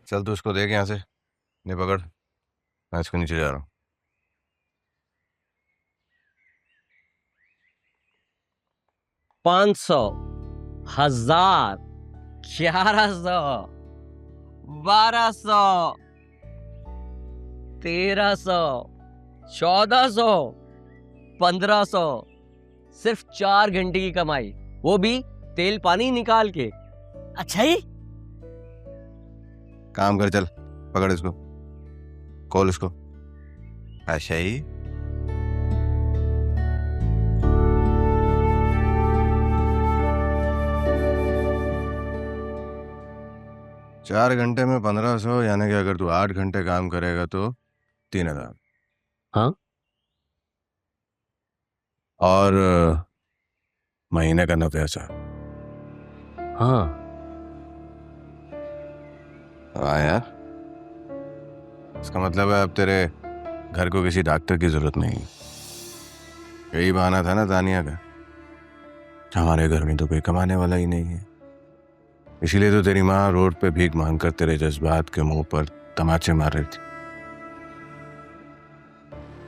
चल तू उसको देख यहाँ से, नहीं पकड़, मैं इसको नीचे जा रहा हूँ। 500, 1000, 1100, 1200, 1300, 1400, 1500, सिर्फ 4 घंटे की कमाई, वो भी तेल पानी निकाल के। अच्छा ही। काम कर, चल पकड़ इसको, कॉल इसको। अच्छा ही। चार घंटे में 1500, यानी कि अगर तू 8 घंटे काम करेगा तो 3000। हाँ। और महीने का 90,000। हाँ। हाँ यार, इसका मतलब है अब तेरे घर को किसी डॉक्टर की जरूरत नहीं। यही बहाना था ना तानिया का, हमारे घर में तो कोई कमाने वाला ही नहीं है, इसीलिए तो तेरी माँ रोड पे भीख मांगकर तेरे जज्बात के मुंह पर तमाचे मार रही थी।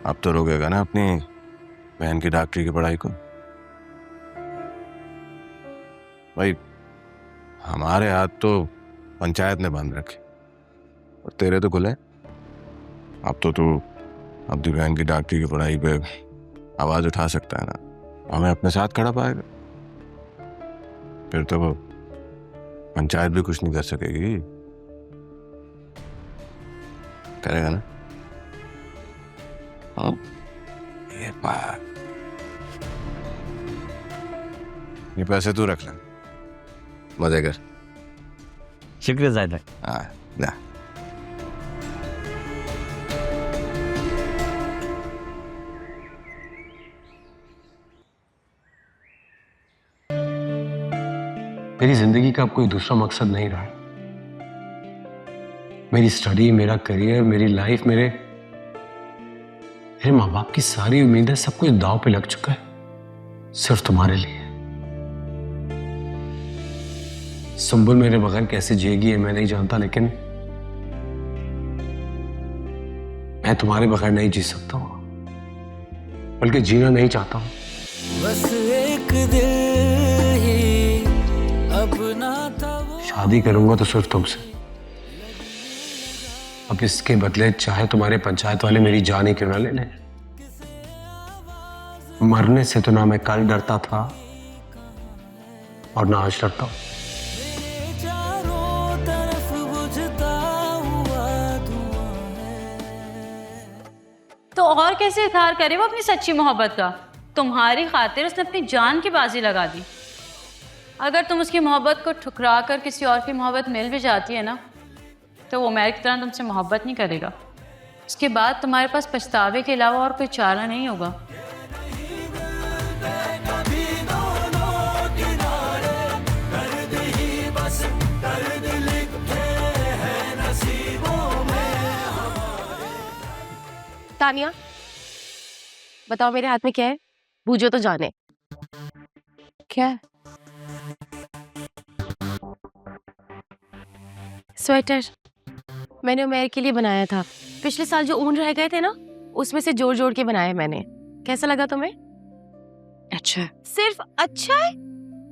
अब तो रोकेगा ना अपनी बहन की डॉक्टरी की पढ़ाई को। भाई हमारे हाथ तो पंचायत ने बांध रखे और तेरे तो खुले। अब तो तू अपनी बहन की डॉक्टरी की पढ़ाई पे आवाज उठा सकता है ना, हमें अपने साथ खड़ा पाएगा, फिर तो वो पंचायत भी कुछ नहीं कर सकेगी। करेगा ना? हाँ, ये बात। ये पैसे तू रख ले, मजे कर। शुक्रिया जायद भाई। हाँ जा। मेरी जिंदगी का अब कोई दूसरा मकसद नहीं रहा। मेरी स्टडी, मेरा करियर, मेरी लाइफ, मेरे माँ बाप की सारी उम्मीदें, सब कुछ दांव पे लग चुका है सिर्फ तुम्हारे लिए। सुंबुल मेरे बगैर कैसे जिएगी है मैं नहीं जानता, लेकिन मैं तुम्हारे बगैर नहीं जी सकता हूं, बल्कि जीना नहीं चाहता हूं। बस एक दिल ही अपना था वो। शादी करूंगा तो सिर्फ तुमसे। अब इसके बदले चाहे तुम्हारे पंचायत वाले मेरी जान ही क्यों ना ले लें। मरने से तो ना मैं कल डरता था और ना आज डरता हूं। चारों तरफ बुझता हुआ धुआं है। तो और कैसे इजहार करे वो अपनी सच्ची मोहब्बत का? तुम्हारी खातिर उसने अपनी जान की बाजी लगा दी। अगर तुम उसकी मोहब्बत को ठुकरा कर किसी और की मोहब्बत मिल भी जाती है ना, तो वो मेरे की तरह तुमसे मोहब्बत नहीं करेगा। उसके बाद तुम्हारे पास पछतावे के अलावा और कोई चारा नहीं होगा। तानिया, बताओ मेरे हाथ में क्या है? बूझो तो जाने। क्या है? स्वेटर। मैंने उमेर के लिए बनाया था। पिछले साल जो ऊन रह गए थे ना, उसमें से जोड़ जोड़ के बनाया मैंने। कैसा लगा तुम्हें? अच्छा। सिर्फ अच्छा है?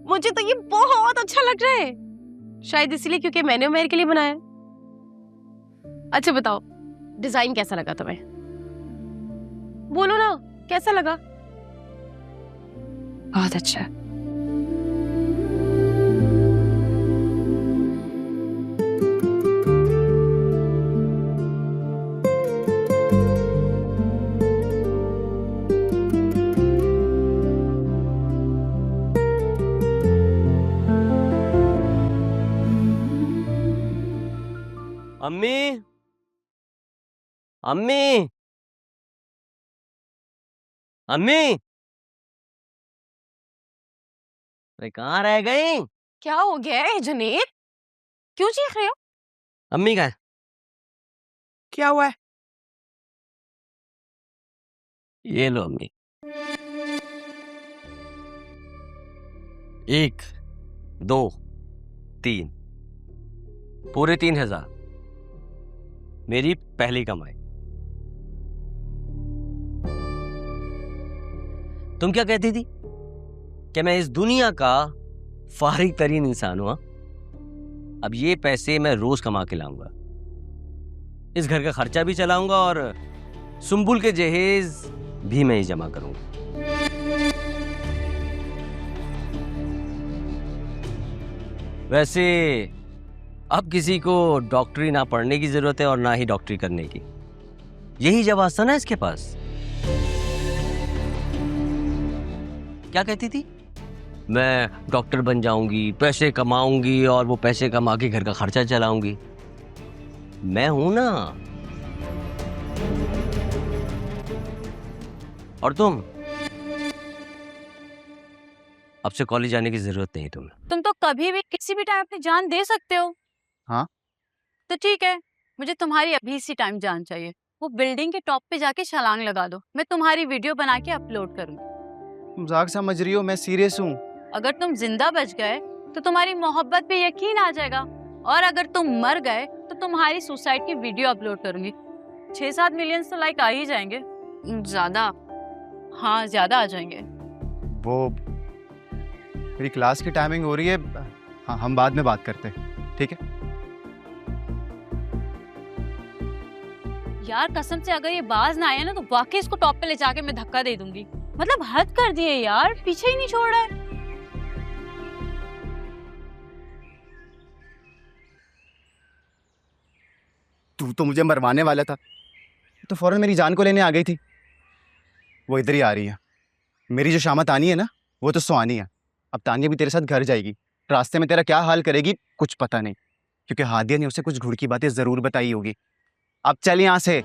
मुझे तो ये बहुत अच्छा लग रहा है। शायद इसलिए क्योंकि मैंने उमेर के लिए बनाया। अच्छा बताओ, डिजाइन कैसा लगा तुम्हें? बोलो ना, कैसा लगा? बहुत अच्छा। अम्मी, अम्मी, अम्मी, अरे कहाँ रह गई? क्या हो गया है जुनेद? क्यों चीख रहे हो? अम्मी का क्या हुआ है? ये लो अम्मी। 1, 2, 3, पूरे 3000। मेरी पहली कमाई। तुम क्या कहती थी कि मैं इस दुनिया का फारिग तरीन इंसान हूं? अब ये पैसे मैं रोज कमा के लाऊंगा, इस घर का खर्चा भी चलाऊंगा और सुंबुल के जहेज भी मैं ही जमा करूंगा। वैसे अब किसी को डॉक्टरी ना पढ़ने की जरूरत है और ना ही डॉक्टरी करने की। यही जवाब था ना इसके पास। क्या कहती थी? मैं डॉक्टर बन जाऊंगी, पैसे कमाऊंगी और वो पैसे कमा के घर का खर्चा चलाऊंगी। मैं हूं ना। और तुम? अब से कॉलेज जाने की जरूरत नहीं तुम्हें। तुम तो कभी भी किसी भी टाइम अपनी जान दे सकते हो। हाँ? तो ठीक है, मुझे तुम्हारी अभी इसी टाइम जान चाहिए। वो बिल्डिंग के टॉप पे जाके छलांग लगा दो, मैं तुम्हारी वीडियो बना के अपलोड करूंगी। मजाक समझ रही हो? मैं सीरियस हूँ। अगर तुम जिंदा बच गए तो तुम्हारी मोहब्बत पे यकीन आ जाएगा, और अगर तुम मर गए तो तुम्हारी सुसाइड की वीडियो अपलोड करूंगी। 6-7 मिलियन तो लाइक आ ही जाएंगे। ज्यादा? हाँ, ज्यादा आ जाएंगे। वो मेरी क्लास की टाइमिंग हो रही है। हाँ, हम बाद में बात करते हैं, ठीक है? यार कसम से अगर ये बाज ना आया ना तो वाकई इसको टॉप पे ले जाके मैं धक्का दे दूंगी। मतलब हद कर दिए यार, पीछे ही नहीं छोड़ रहा है। तू तो मुझे मरवाने वाला था, तो फौरन मेरी जान को लेने आ गई थी। वो इधर ही आ रही है। मेरी जो शामा तानी है ना, वो तो सुहानी है। अब तानिया भी तेरे साथ घर जाएगी। रास्ते में तेरा क्या हाल करेगी कुछ पता नहीं, क्योंकि हादिया ने उसे कुछ घुड़ की बातें जरूर बताई होगी। अब चल यहाँ से।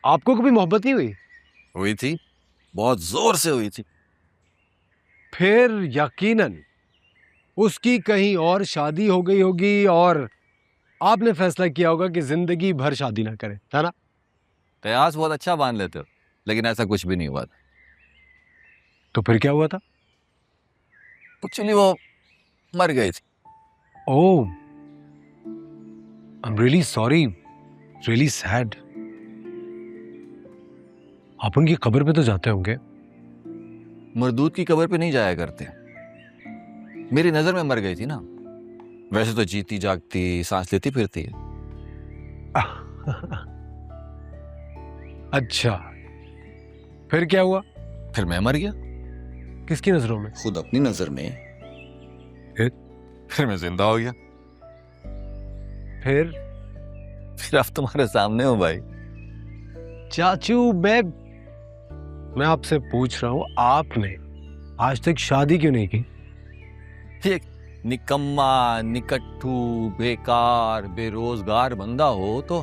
आपको कभी मोहब्बत नहीं हुई? हुई थी, बहुत जोर से हुई थी। फिर यकीनन उसकी कहीं और शादी हो गई होगी और आपने फैसला किया होगा कि जिंदगी भर शादी ना करें, है ना? कयास बहुत अच्छा बांध लेते हो, लेकिन ऐसा कुछ भी नहीं हुआ था। तो फिर क्या हुआ था? एक्चुअली वो मर गई थी। Oh, I am really sorry, really sad. आप उनकी कब्र पे तो जाते होंगे? मरदूद की कब्र पे नहीं जाया करते। मेरी नजर में मर गई थी ना। वैसे तो जीती जागती, सांस लेती फिरती है। अच्छा, फिर क्या हुआ? फिर मैं मर गया। किसकी नजरों में? खुद अपनी नजर में। फिर मैं जिंदा हो गया। फिर अब तुम्हारे सामने हूं भाई। चाचू, मैं आपसे पूछ रहा हूं, आपने आज तक शादी क्यों नहीं की? एक निकम्मा, निकट्ठू, बेकार, बेरोजगार बंदा हो तो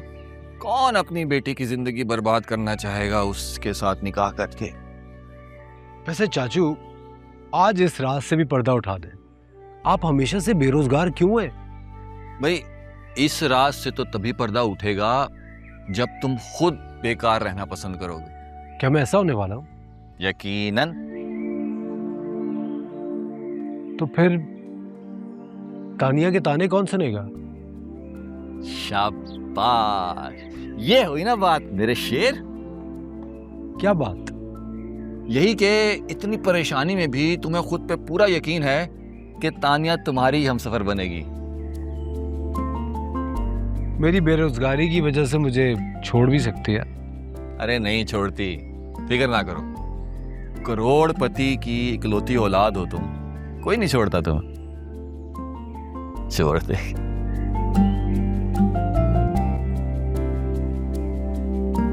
कौन अपनी बेटी की जिंदगी बर्बाद करना चाहेगा उसके साथ निकाह करके? वैसे चाचू, आज इस रात से भी पर्दा उठा दें। आप हमेशा से बेरोजगार क्यों हैं? भाई, इस रात से तो तभी पर्दा उठेगा जब तुम खुद बेकार रहना पसंद करोगे। क्या मैं ऐसा होने वाला हूं? यकीनन। तो फिर तानिया के ताने कौन सुनेगा? शाबाश, ये हुई ना बात मेरे शेर। क्या बात? यही कि इतनी परेशानी में भी तुम्हें खुद पे पूरा यकीन है कि तानिया तुम्हारी हमसफर बनेगी। मेरी बेरोजगारी की वजह से मुझे छोड़ भी सकती है। अरे नहीं छोड़ती, फिक्र ना करो। करोड़पति की इकलौती औलाद हो तुम, कोई नहीं छोड़ता तुम। छोड़ दे।